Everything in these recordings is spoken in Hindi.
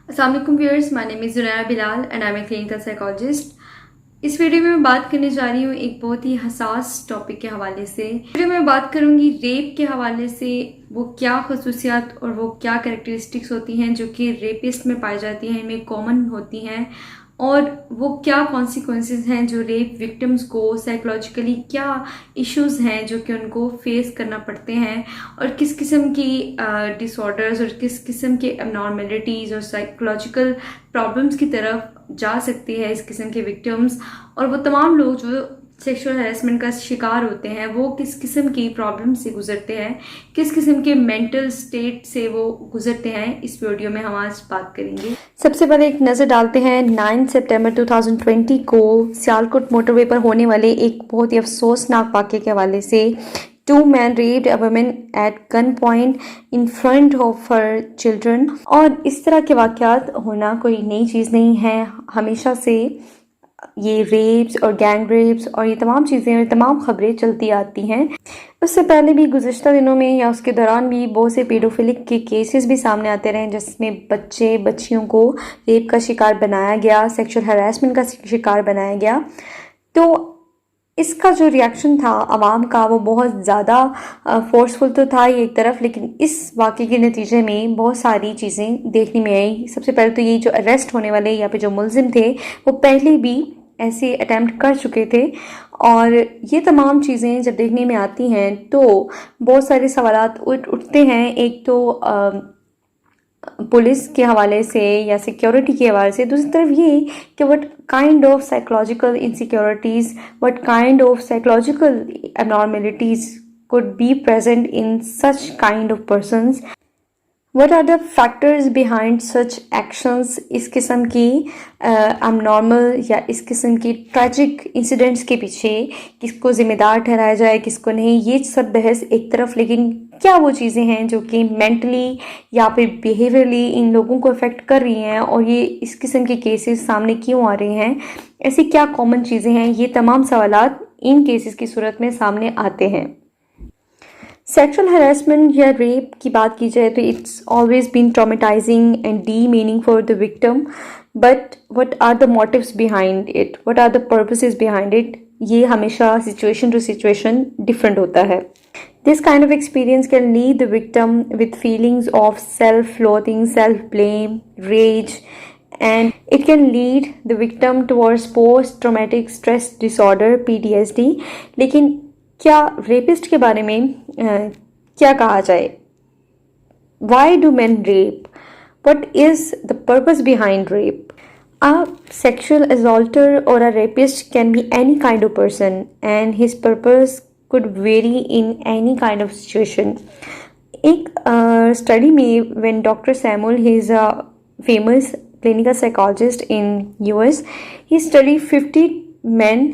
अस्सलाम वालेकुम viewers, my name is Junaira Bilal and I am a clinical psychologist. इस वीडियो में मैं बात करने जा रही हूँ एक बहुत ही हसास टॉपिक के हवाले से। वीडियो में बात करूँगी रेप के हवाले से, वो क्या खसूसियात और वो क्या कैरेक्टरिस्टिक्स होती हैं जो कि रेपिस्ट में पाई जाती हैं, इनमें कॉमन होती हैं, और वो क्या कॉन्सिक्वेंसेस हैं जो रेप विक्टिम्स को साइकोलॉजिकली क्या इश्यूज हैं जो कि उनको फेस करना पड़ते हैं, और किस किस्म की डिसऑर्डर्स और किस किस्म के एबनॉर्मेलिटीज़ और साइकोलॉजिकल प्रॉब्लम्स की तरफ जा सकती है इस किस्म के विक्टिम्स। और वो तमाम लोग जो सेक्सुअल हैरेसमेंट का शिकार होते हैं वो किस किस्म की प्रॉब्लम से गुजरते हैं, किस किस्म के मेंटल स्टेट से वो गुजरते हैं, इस वीडियो में हम आज बात करेंगे। सबसे पहले एक नज़र डालते हैं 9 सितंबर 2020 को सियालकोट मोटरवे पर होने वाले एक बहुत ही अफसोसनाक वाक़े के हवाले से। 2 men raped a woman at gunpoint in front of her children। और इस तरह के वाक़यात होना कोई नई चीज़ नहीं है, हमेशा से ये रेप्स और गैंग रेप्स और ये तमाम चीज़ें और तमाम खबरें चलती आती हैं। उससे पहले भी गुज़िश्ता दिनों में या उसके दौरान भी बहुत से पेडोफिलिक के केसेस भी सामने आते रहे जिसमें बच्चियों को रेप का शिकार बनाया गया, सेक्सुअल हरासमेंट का शिकार बनाया गया। तो इसका जो रिएक्शन था आवाम का वो बहुत ज़्यादा फोर्सफुल तो था ही एक तरफ, लेकिन इस वाक़े के नतीजे में बहुत सारी चीज़ें देखने में आई। सबसे पहले तो ये जो अरेस्ट होने वाले या पे जो मुलजिम थे वो पहले भी ऐसे अटैम्प्ट कर चुके थे, और ये तमाम चीज़ें जब देखने में आती हैं तो बहुत सारे सवालात उठते हैं। एक तो पुलिस के हवाले से या सिक्योरिटी के हवाले से, दूसरी तरफ ये कि what kind of psychological insecurities, what kind of psychological abnormalities could be present in such kind of persons। What are the factors behind such actions? इस किस्म की abnormal या इस किस्म की ट्रैजिक इंसिडेंट्स के पीछे किसको ज़िम्मेदार ठहराया जाए, किसको नहीं, ये सब बहस एक तरफ। लेकिन क्या वो चीज़ें हैं जो कि मेंटली या फिर बिहेवियरली इन लोगों को अफेक्ट कर रही हैं, और ये इस किस्म के केसेस सामने क्यों आ रहे हैं, ऐसी क्या कॉमन चीज़ें हैं, ये तमाम सवालात इन केसेस की सूरत में सामने आते हैं। सेक्सुअल हरासमेंट या रेप की बात की जाए तो it's always been traumatizing and demeaning for the victim, but what are the motives behind it, what are the purposes behind it, ये हमेशा सिचुएशन टू सिचुएशन डिफरेंट होता है। This kind of experience can leave the victim with feelings of self loathing, self blame, rage, and it can lead the victim towards post traumatic stress disorder PTSD। लेकिन क्या रेपिस्ट के बारे में क्या कहा जाए? Why do men rape? What is the purpose behind rape? A sexual assaulter or a rapist can be any kind of person, and his purpose could vary in any kind of situation। एक स्टडी में when Dr. Samuel, he is a famous clinical psychologist in US, he studied 50 men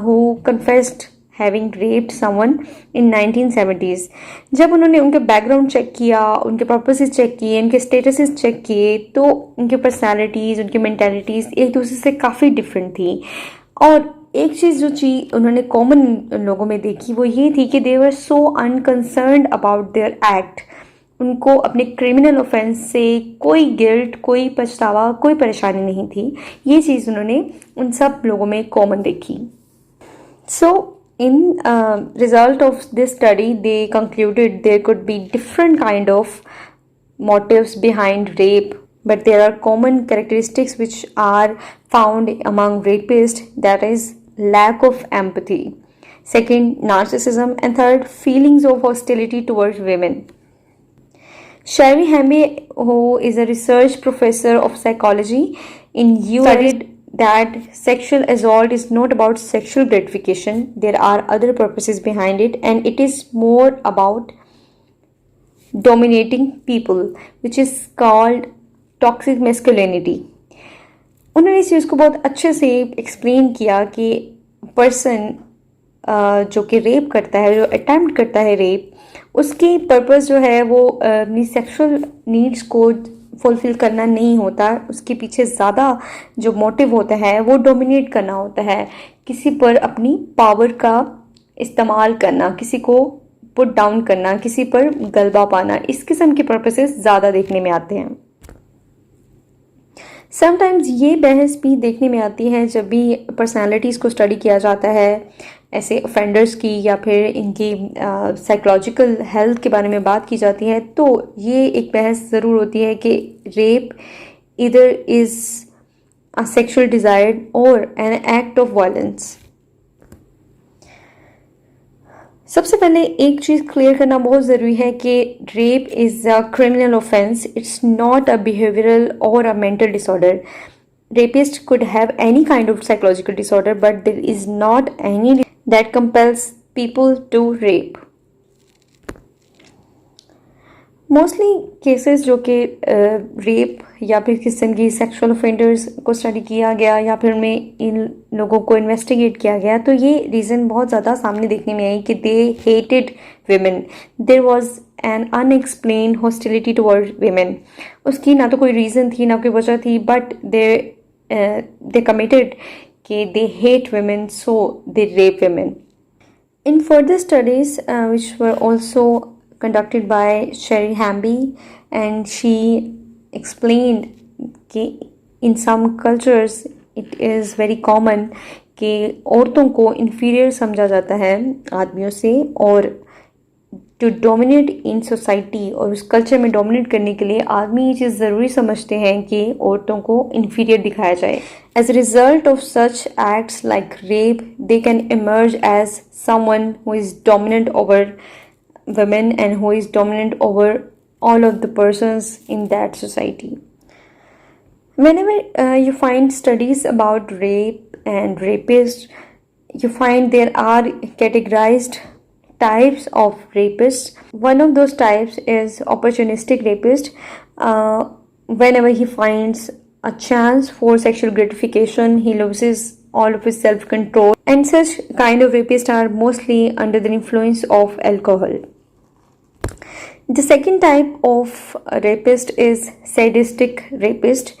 who confessed having raped someone in 1970s। जब उन्होंने उनके बैकग्राउंड चेक किया, उनके पर्पसेस चेक किए, उनके स्टेटसेस चेक किए, तो उनके पर्सनालिटीज़, उनकी मेंटालिटीज़ एक दूसरे से काफ़ी डिफरेंट थी। और एक चीज़ जो उन्होंने कॉमन लोगों में देखी वो ये थी कि दे वर सो अनकंसर्न्ड अबाउट देयर एक्ट। उनको अपने क्रिमिनल ऑफेंस से कोई गिल्ट, कोई पछतावा, कोई परेशानी नहीं थी। ये चीज़ उन्होंने उन सब लोगों में कॉमन देखी। सो in result of this study they concluded there could be different kind of motives behind rape, but there are common characteristics which are found among rapists, that is lack of empathy, second narcissism, and third feelings of hostility towards women। Sherry Hamby, who is a research professor of psychology in US, studied that sexual assault is not about sexual gratification. There are other purposes behind it, and it is more about dominating people, which is called toxic masculinity। उन्होंने इस चीज़ को बहुत अच्छे से एक्सप्लेन किया कि पर्सन जो कि रेप करता है, जो अटेम्प्ट करता है रेप, उसकी पर्पस जो है वो अपनी सेक्सुअल नीड्स को फुलफिल करना नहीं होता। उसके पीछे ज़्यादा जो मोटिव होता है वो डोमिनेट करना होता है, किसी पर अपनी पावर का इस्तेमाल करना, किसी को पुट डाउन करना, किसी पर गलबा पाना। इस किस्म के पर्पसेस ज़्यादा देखने में आते हैं। समटाइम्स ये बहस भी देखने में आती है जब भी पर्सनालिटीज़ को स्टडी किया जाता है, ऐसे ऑफेंडर्स की या फिर इनकी साइकोलॉजिकल हेल्थ के बारे में बात की जाती है, तो ये एक बहस ज़रूर होती है कि रेप इधर इज़ अ सेक्शुअल डिज़ायर और एन एक्ट ऑफ वायलेंस। सबसे पहले एक चीज़ क्लियर करना बहुत ज़रूरी है कि rape is a criminal offence, it's not a behavioural और a mental disorder. Rapist could have any kind of psychological disorder, but there is not any that compels people to rape. Mostly cases जो कि रेप या फिर किसी किस्म की सेक्सुअल ऑफेंडर्स को स्टडी किया गया या फिर उनमें इन लोगों को इन्वेस्टिगेट किया गया, तो ये रीज़न बहुत ज़्यादा सामने देखने में आई कि they hated women. There was an unexplained hostility toward women. उसकी ना तो कोई रीज़न थी ना कोई वजह थी, बट they committed कि they hate women, so they rape women. In further studies which were also conducted by Sherry Hamby, and she explained कि in some cultures it is very common कि औरतों को inferior समझा जाता है आदमियों से, और टू डोमिनेट इन सोसाइटी और उस कल्चर में डोमिनेट करने के लिए आदमी ये चीज़ ज़रूरी समझते हैं कि औरतों को इन्फीरियर दिखाया जाए। As a result of such acts like rape, they can emerge as someone who is dominant over women and who is dominant over all of the persons in that society. Whenever you find studies about rape and rapists, you find there are categorized types of rapists. One of those types is opportunistic rapist. Whenever he finds a chance for sexual gratification, he loses all of his self-control, and such kind of rapists are mostly under the influence of alcohol. The second type of rapist is sadistic rapist,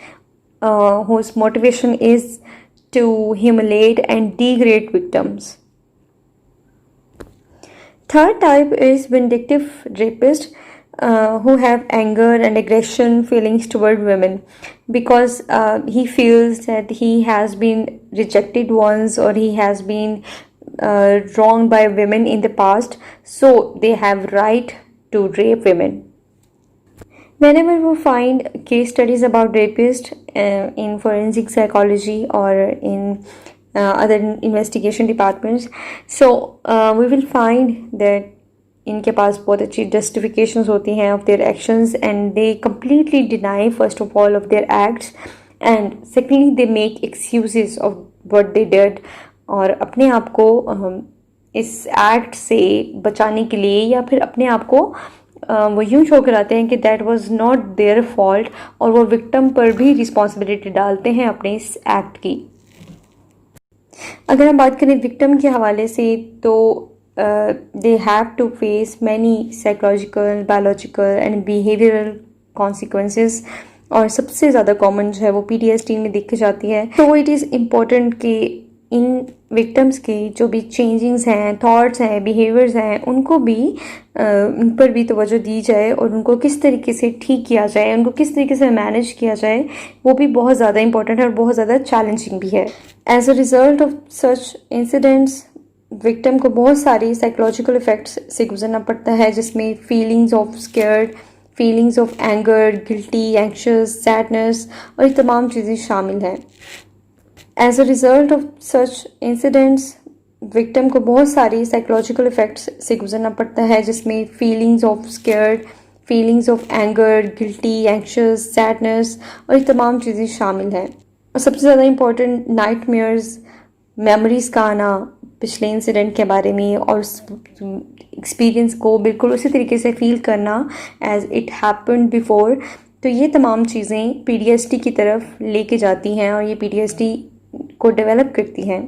whose motivation is to humiliate and degrade victims. Third type is vindictive rapist, who have anger and aggression feelings toward women because he feels that he has been rejected once or he has been wronged by women in the past, so they have right to rape women. Whenever we find case studies about rapists in forensic psychology or in other investigation departments, so we will find that इनके पास बहुत अच्छी justifications होती हैं of their actions, and they completely deny first of all of their acts, and secondly they make excuses of what they did, और अपने आप को इस एक्ट से बचाने के लिए या फिर अपने आप को वो यूं शो कराते हैं कि that was not their fault, और वो विक्टिम पर भी रिस्पॉन्सिबिलिटी डालते हैं अपने इस एक्ट की। अगर हम बात करें विक्टिम के हवाले से, तो they have to face many psychological, biological and behavioural consequences, और सबसे ज़्यादा कॉमन जो है वो PTSD में देखी जाती है। तो इट इज़ इम्पोर्टेंट कि इन विक्टिम्स के जो भी चेंजिंग्स हैं, थॉट्स हैं, बिहेवियर्स हैं, उनको भी उन पर भी तवज्जो दी जाए और उनको किस तरीके से ठीक किया जाए, उनको किस तरीके से मैनेज किया जाए, वो भी बहुत ज़्यादा इंपॉर्टेंट है और बहुत ज़्यादा चैलेंजिंग भी है। As a result of such incidents, victim को बहुत सारी साइकोलॉजिकल इफ़ेक्ट्स से गुजरना पड़ता है, जिसमें feelings of scared, feelings of anger, guilty, anxious, sadness और ये तमाम चीज़ें शामिल हैं। As a result of such incidents, victim को बहुत सारी साइकोलॉजिकल इफ़ेक्ट्स से गुजरना पड़ता है, जिसमें feelings of scared, feelings of anger, guilty, anxious, sadness और ये तमाम चीज़ें शामिल हैं। और सबसे ज़्यादा इम्पोर्टेंट नाइटमेयर्स, मेमोरीज़ का आना पिछले इंसिडेंट के बारे में, और उस एक्सपीरियंस को बिल्कुल उसी तरीके से फील करना एज इट हैपेंड बिफोर। तो ये तमाम चीज़ें PTSD की तरफ लेके जाती हैं और ये PTSD को डेवलप करती हैं।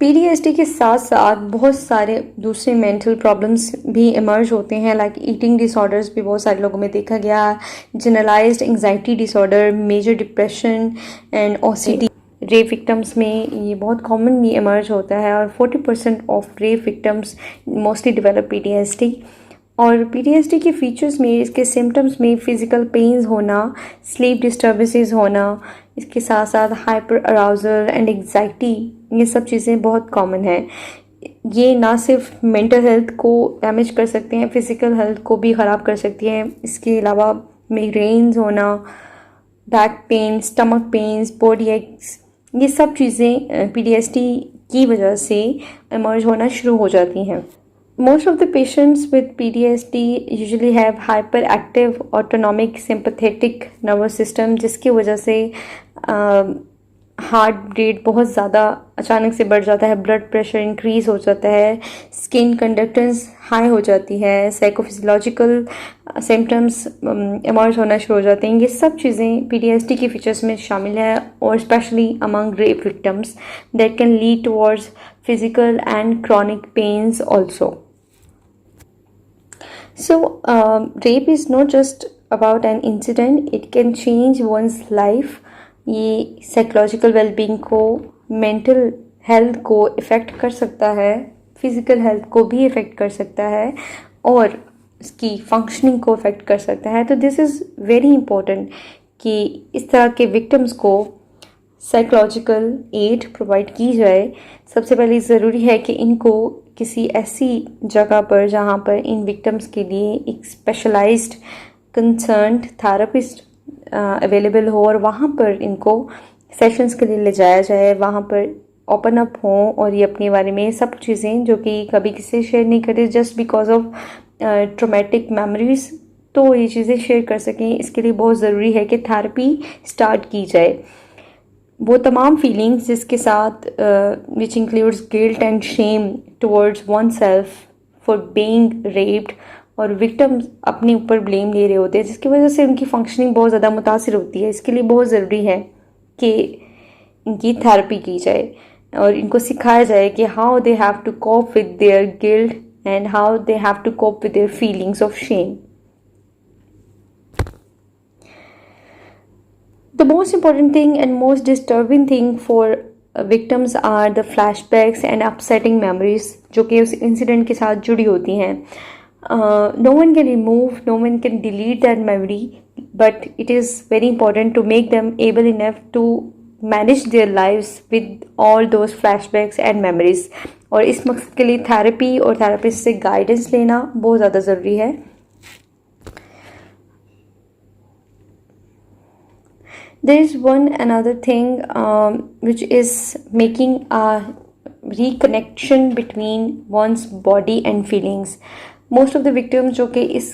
PTSD के साथ साथ बहुत सारे दूसरे मेंटल प्रॉब्लम्स भी इमर्ज होते हैं, लाइक ईटिंग डिसऑर्डर्स भी बहुत सारे लोगों में देखा गया, generalised anxiety disorder, major depression and OCD। Rape victims में ये बहुत कॉमनली इमर्ज होता है, और 40% of rape victims mostly develop PTSD। और पीटीएसडी के फीचर्स में, इसके सिम्टम्स में फिज़िकल पेन्स होना, स्लीप डिस्टर्बेंसेस होना, इसके साथ साथ हाइपर अराउजल एंड एग्जाइटी, ये सब चीज़ें बहुत कॉमन है। ये ना सिर्फ मेंटल हेल्थ को डैमेज कर सकते हैं, फिज़िकल हेल्थ को भी ख़राब कर सकती हैं। इसके अलावा माइग्रेन्स होना, back pain, stomach pains, body aches, ये सब चीज़ें पीटीएसडी की वजह से इमर्ज होना शुरू हो जाती हैं। Most of the patients with PTSD usually have hyperactive autonomic sympathetic nervous system, जिसकी वजह से हार्ट रेट बहुत ज़्यादा अचानक से बढ़ जाता है, ब्लड प्रेशर इंक्रीज़ हो जाता है, स्किन कंडक्टेंस हाई हो जाती है, साइकोफिजियोलॉजिकल सिम्टम्स इमर्ज होना शुरू हो जाते हैं। ये सब चीज़ें पीटीएसडी के फीचर्स में शामिल है, और specially among rape victims that can lead towards physical and chronic pains also. So, rape is not just about an incident, it can change one's life. ये साइकोलॉजिकल वेलबींग को, मेंटल हेल्थ को इफ़ेक्ट कर सकता है, फिज़िकल हेल्थ को भी इफ़ेक्ट कर सकता है, और इसकी फंक्शनिंग को इफ़ेक्ट कर सकता है। तो दिस इज़ वेरी इम्पोर्टेंट कि इस तरह के विक्टिम्स को साइकोलॉजिकल एड प्रोवाइड की जाए। सबसे पहले ज़रूरी है कि इनको किसी ऐसी जगह पर जहाँ पर इन विक्टिम्स के लिए एक स्पेशलाइज्ड कंसर्न्ड थेरेपिस्ट अवेलेबल हो, और वहाँ पर इनको सेशंस के लिए ले जाया जाए, वहाँ पर ओपन अप हों और ये अपने बारे में सब चीज़ें जो कि कभी किसी से शेयर नहीं करते just because of traumatic memories, तो ये चीज़ें शेयर कर सकें। इसके लिए बहुत ज़रूरी है कि थेरेपी स्टार्ट की जाए। वो तमाम फीलिंग्स जिसके साथ which includes guilt and Shem towards one self for being raped, और विक्टिम्स अपने ऊपर ब्लेम ले रहे होते हैं, जिसकी वजह से उनकी फंक्शनिंग बहुत ज़्यादा मुतासिर होती है। इसके लिए बहुत ज़रूरी है कि इनकी थेरेपी की जाए और इनको सिखाया जाए कि how they have to cope with their guilt and how they have to cope with their feelings of shame. The most important thing and most disturbing thing for victims are the flashbacks and upsetting memories जो कि उस इंसिडेंट के साथ जुड़ी होती हैं। No one can remove, no one can delete that memory, but it is very important to make them able enough to manage their lives with all those flashbacks and memories। और इस मकसद के लिए थेरेपी और थेरेपिस्ट से गाइडेंस लेना बहुत ज़्यादा ज़रूरी है। There is one another thing which is making a reconnection between one's body and feelings. Most of the victims जो कि इस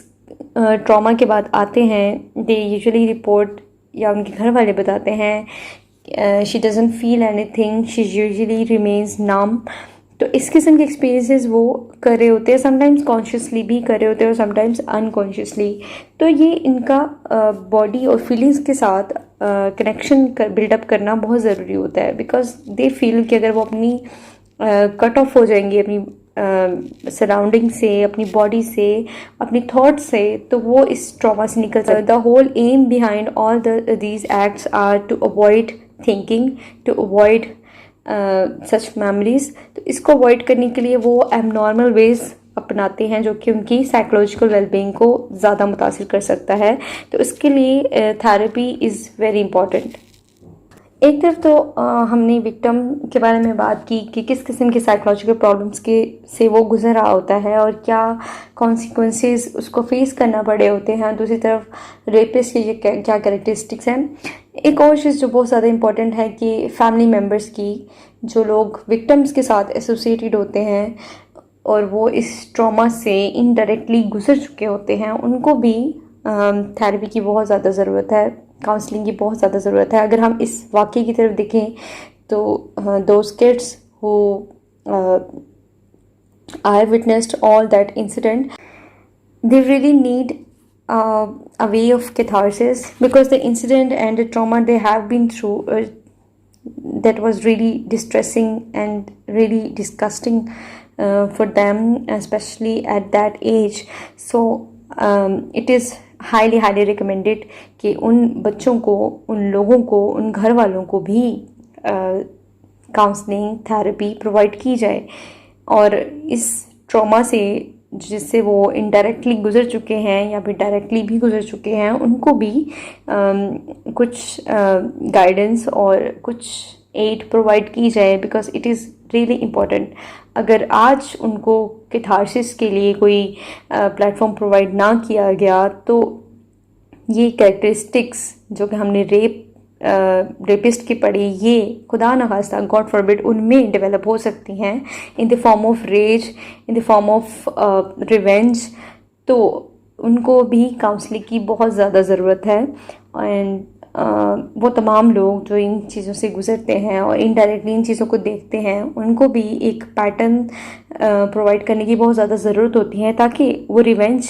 ट्रॉमा के बाद आते हैं, they usually report या उनके घर वाले बताते हैं she doesn't feel anything, she usually remains numb। तो इस किस्म के एक्सपीरियंसेस वो कर रहे होते हैं, समटाइम्स कॉन्शियसली भी कर रहे होते हैं और समटाइम्स अनकॉन्शियसली। तो ये इनका बॉडी और फीलिंग्स के साथ कनेक्शन बिल्डअप करना बहुत ज़रूरी होता है, बिकॉज दे फील कि अगर वो अपनी कट ऑफ हो जाएंगी अपनी सराउंडिंग से, अपनी बॉडी से, अपनी थॉट से, तो वो इस ट्रॉमा से निकल सकते। The whole aim behind all these acts are to avoid thinking, to avoid such memories. तो इसको अवॉइड करने के लिए वो एबनॉर्मल वेज अपनाते हैं जो कि उनकी साइकोलॉजिकल वेलबींग को ज़्यादा मुतासिर कर सकता है। तो इसके लिए थेरेपी इज़ वेरी इंपॉर्टेंट। एक तरफ तो हमने विक्टिम के बारे में बात की कि किस किस्म के साइकोलॉजिकल प्रॉब्लम्स के से वो गुजर रहा होता है और क्या कॉन्सिक्वेंसेस उसको फेस करना पड़े होते हैं। दूसरी तरफ रेपिस्ट के क्या कैरेक्टरिस्टिक्स हैं। एक और चीज़ जो बहुत ज़्यादा इम्पॉर्टेंट है कि फैमिली मेम्बर्स की, जो लोग विक्टिम्स के साथ एसोसिएटेड होते हैं और वो इस ट्रॉमा से इनडायरेक्टली गुजर चुके होते हैं, उनको भी थेरेपी की बहुत ज़्यादा ज़रूरत है, काउंसलिंग की बहुत ज़्यादा ज़रूरत है। अगर हम इस वाक़े की तरफ देखें तो those kids who I witnessed all that incident, they really need a way of catharsis because the incident and the trauma they have been through that was really distressing and really disgusting for them, especially at that age. So it is highly recommended कि उन बच्चों को, उन लोगों को, उन घर वालों को भी काउंसलिंग थेरेपी प्रोवाइड की जाए और इस ट्रॉमा से जिससे वो इनडायरेक्टली गुजर चुके हैं या फिर डायरेक्टली भी गुजर चुके हैं, उनको भी कुछ गाइडेंस और कुछ एड प्रोवाइड की जाए, because it is really important. अगर आज उनको कैथारसिस के लिए कोई प्लेटफॉर्म प्रोवाइड ना किया गया तो ये कैरेक्टरिस्टिक्स जो कि हमने रेपिस्ट की पढ़ी, ये खुदा न खास्ता, गॉड फॉरबिड, उनमें डेवलप हो सकती हैं in the form of rage, in the form of revenge. तो उनको भी काउंसलिंग की बहुत ज़्यादा ज़रूरत है। एंड वो तमाम लोग जो इन चीज़ों से गुजरते हैं और इनडायरेक्टली इन चीज़ों को देखते हैं, उनको भी एक पैटर्न प्रोवाइड करने की बहुत ज़्यादा ज़रूरत होती है, ताकि वो रिवेंज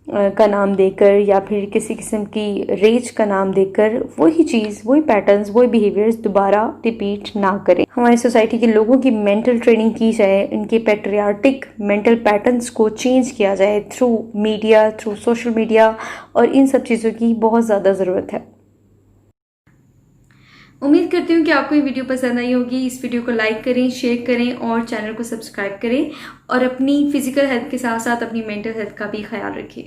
का नाम देकर या फिर किसी किस्म की रेज का नाम देकर वही चीज़, वही पैटर्न्स, वही बिहेवियर्स दोबारा रिपीट ना करें। हमारी सोसाइटी के लोगों की मेंटल ट्रेनिंग की जाए, इनके पैट्रियार्टिक मेंटल पैटर्न्स को चेंज किया जाए through media, through social media, और इन सब चीज़ों की बहुत ज़्यादा ज़रूरत है। उम्मीद करती हूँ कि आपको ये वीडियो पसंद आई होगी। इस वीडियो को लाइक करें, शेयर करें और चैनल को सब्सक्राइब करें, और अपनी फिजिकल हेल्थ के साथ साथ अपनी मेंटल हेल्थ का भी ख्याल रखें।